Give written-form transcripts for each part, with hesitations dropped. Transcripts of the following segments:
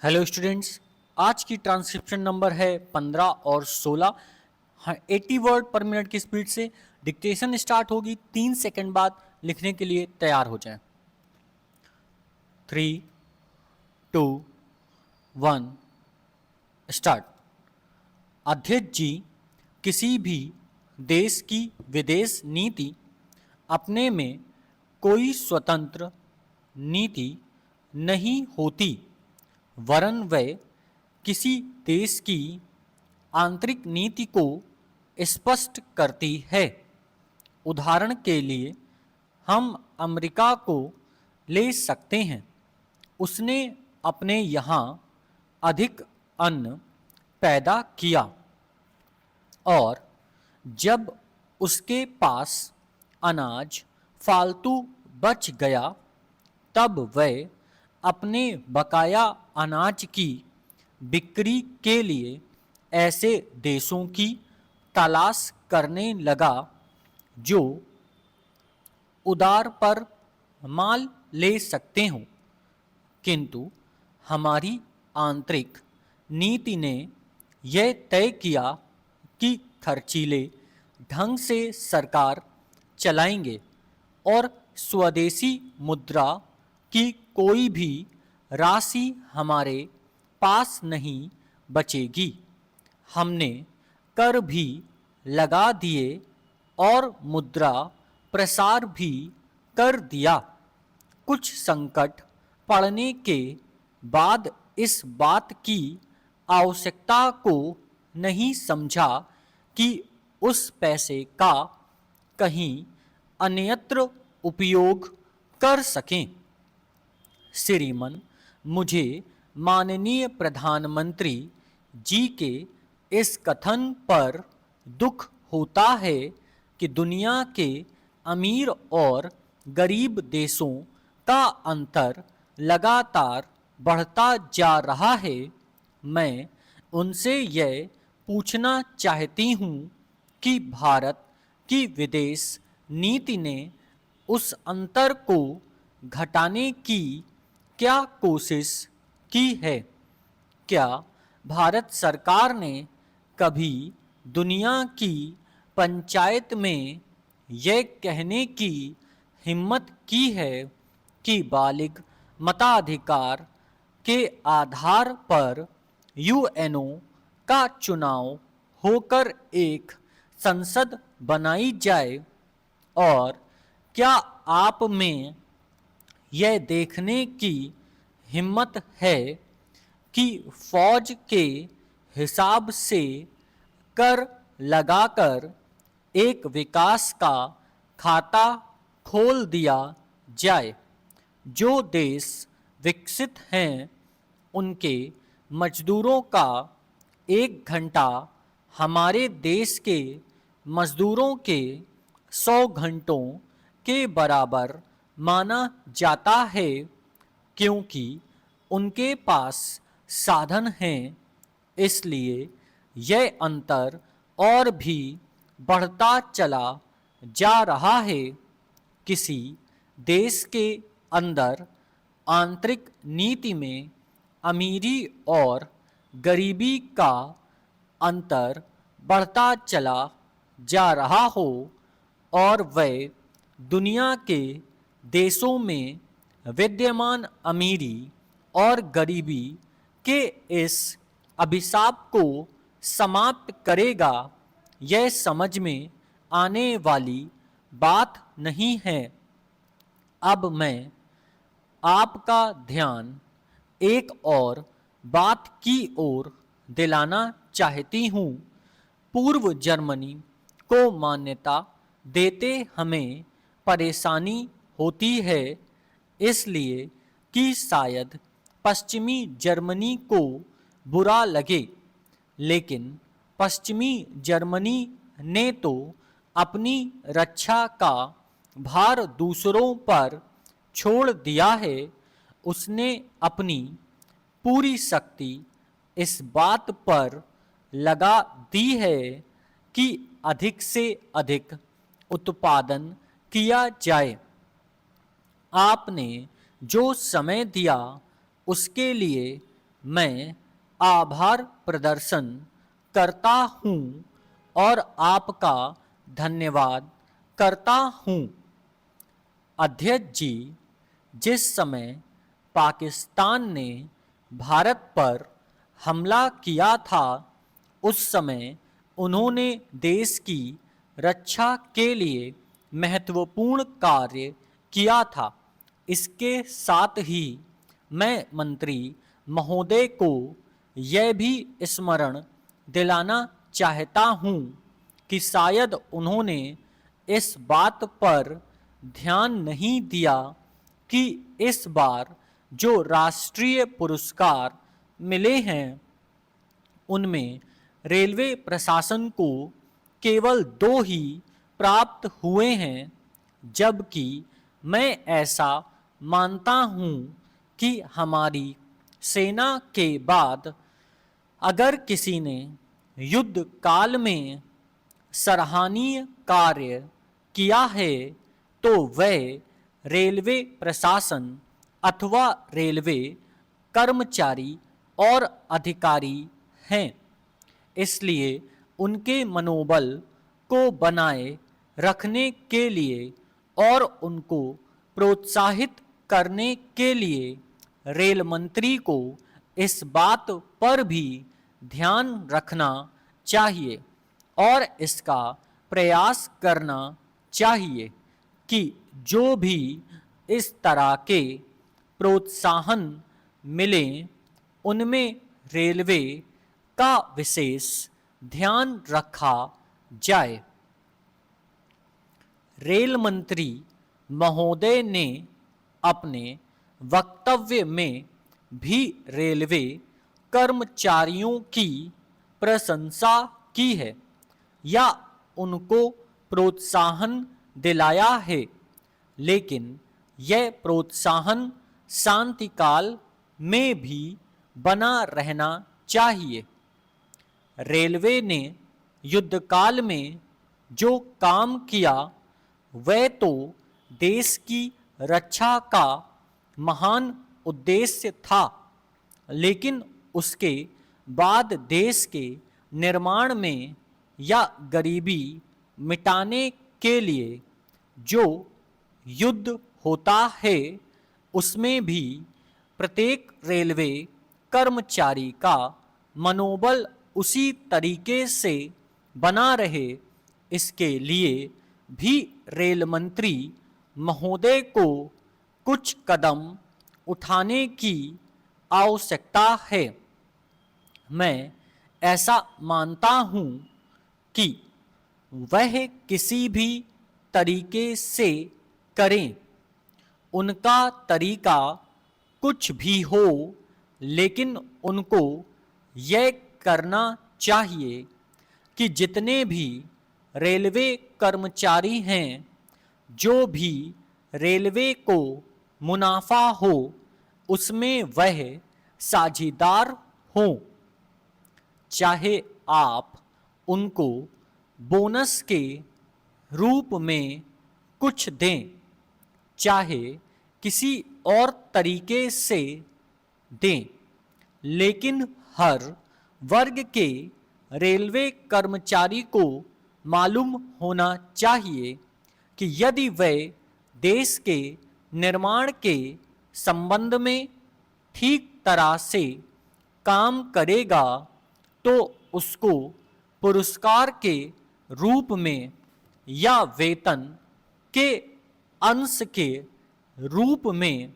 Hello students, आज की transcription number है 15 और 16। 80 वर्ड पर मिनट की स्पीड से डिक्टेशन स्टार्ट होगी। 3 सेकंड बाद लिखने के लिए तैयार हो जाएं। 3, 2, 1 स्टार्ट। अध्यक्ष जी, किसी भी देश की विदेश नीति अपने में कोई स्वतंत्र नीति नहीं होती, वरन वह किसी देश की आंतरिक नीति को स्पष्ट करती है। उदाहरण के लिए हम अमेरिका को ले सकते हैं। उसने अपने यहाँ अधिक अन्न पैदा किया और जब उसके पास अनाज फालतू बच गया, तब वह अपने बकाया अनाज की बिक्री के लिए ऐसे देशों की तलाश करने लगा जो उधार पर माल ले सकते हों। किंतु हमारी आंतरिक नीति ने यह तय किया कि खर्चीले ढंग से सरकार चलाएंगे और स्वदेशी मुद्रा की कोई भी राशि हमारे पास नहीं बचेगी। हमने कर भी लगा दिए और मुद्रा प्रसार भी कर दिया। कुछ संकट पड़ने के बाद इस बात की आवश्यकता को नहीं समझा कि उस पैसे का कहीं अन्यत्र उपयोग कर सकें। श्रीमान, मुझे माननीय प्रधानमंत्री जी के इस कथन पर दुख होता है कि दुनिया के अमीर और गरीब देशों का अंतर लगातार बढ़ता जा रहा है। मैं उनसे यह पूछना चाहती हूँ कि भारत की विदेश नीति ने उस अंतर को घटाने की क्या कोशिश की है? क्या भारत सरकार ने कभी दुनिया की पंचायत में यह कहने की हिम्मत की है कि बालिग मताधिकार के आधार पर यूएनओ का चुनाव होकर एक संसद बनाई जाए? और क्या आप में यह देखने की हिम्मत है कि फौज के हिसाब से कर लगाकर एक विकास का खाता खोल दिया जाए? जो देश विकसित हैं, उनके मजदूरों का 1 घंटा हमारे देश के मजदूरों के 100 घंटों के बराबर माना जाता है, क्योंकि उनके पास साधन हैं। इसलिए यह अंतर और भी बढ़ता चला जा रहा है। किसी देश के अंदर आंतरिक नीति में अमीरी और गरीबी का अंतर बढ़ता चला जा रहा हो और वह दुनिया के देशों में विद्यमान अमीरी और गरीबी के इस अभिशाप को समाप्त करेगा, यह समझ में आने वाली बात नहीं है। अब मैं आपका ध्यान एक और बात की ओर दिलाना चाहती हूँ। पूर्व जर्मनी को मान्यता देते हमें परेशानी होती है, इसलिए कि शायद पश्चिमी जर्मनी को बुरा लगे, लेकिन पश्चिमी जर्मनी ने तो अपनी रक्षा का भार दूसरों पर छोड़ दिया है। उसने अपनी पूरी शक्ति इस बात पर लगा दी है कि अधिक से अधिक उत्पादन किया जाए। आपने जो समय दिया उसके लिए मैं आभार प्रदर्शन करता हूँ और आपका धन्यवाद करता हूँ। अध्यक्ष जी, जिस समय पाकिस्तान ने भारत पर हमला किया था, उस समय उन्होंने देश की रक्षा के लिए महत्वपूर्ण कार्य किया था। इसके साथ ही मैं मंत्री महोदय को यह भी स्मरण दिलाना चाहता हूँ कि शायद उन्होंने इस बात पर ध्यान नहीं दिया कि इस बार जो राष्ट्रीय पुरस्कार मिले हैं उनमें रेलवे प्रशासन को केवल 2 ही प्राप्त हुए हैं, जबकि मैं ऐसा मानता हूँ कि हमारी सेना के बाद अगर किसी ने युद्ध काल में सराहनीय कार्य किया है तो वह रेलवे प्रशासन अथवा रेलवे कर्मचारी और अधिकारी हैं। इसलिए उनके मनोबल को बनाए रखने के लिए और उनको प्रोत्साहित करने के लिए रेल मंत्री को इस बात पर भी ध्यान रखना चाहिए और इसका प्रयास करना चाहिए कि जो भी इस तरह के प्रोत्साहन मिलें उनमें रेलवे का विशेष ध्यान रखा जाए। रेल मंत्री महोदय ने अपने वक्तव्य में भी रेलवे कर्मचारियों की प्रशंसा की है या उनको प्रोत्साहन दिलाया है, लेकिन यह प्रोत्साहन शांतिकाल में भी बना रहना चाहिए। रेलवे ने युद्धकाल में जो काम किया वह तो देश की रक्षा का महान उद्देश्य था, लेकिन उसके बाद देश के निर्माण में या गरीबी मिटाने के लिए जो युद्ध होता है उसमें भी प्रत्येक रेलवे कर्मचारी का मनोबल उसी तरीके से बना रहे, इसके लिए भी रेल मंत्री महोदय को कुछ कदम उठाने की आवश्यकता है। मैं ऐसा मानता हूँ कि वह किसी भी तरीके से करें, उनका तरीका कुछ भी हो, लेकिन उनको यह करना चाहिए कि जितने भी रेलवे कर्मचारी हैं, जो भी रेलवे को मुनाफा हो उसमें वह साझेदार हों। चाहे आप उनको बोनस के रूप में कुछ दें, चाहे किसी और तरीके से दें, लेकिन हर वर्ग के रेलवे कर्मचारी को मालूम होना चाहिए कि यदि वह देश के निर्माण के संबंध में ठीक तरह से काम करेगा तो उसको पुरस्कार के रूप में या वेतन के अंश के रूप में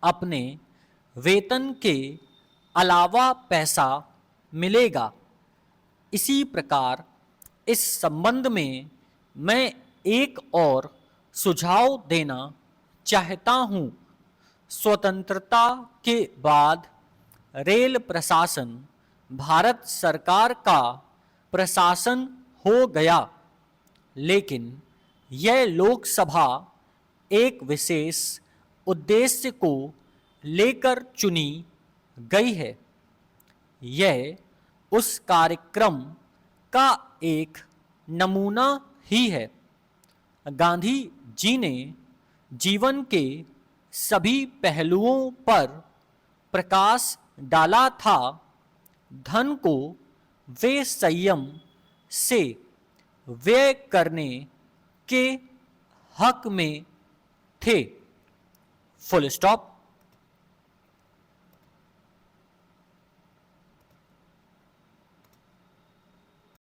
अपने वेतन के अलावा पैसा मिलेगा। इसी प्रकार इस संबंध में मैं एक और सुझाव देना चाहता हूँ। स्वतंत्रता के बाद रेल प्रशासन भारत सरकार का प्रशासन हो गया, लेकिन यह लोकसभा एक विशेष उद्देश्य को लेकर चुनी गई है। यह उस कार्यक्रम का एक नमूना ही है। गांधी जी ने जीवन के सभी पहलुओं पर प्रकाश डाला था धन को वे संयम से व्यय करने के हक में थे। Full stop.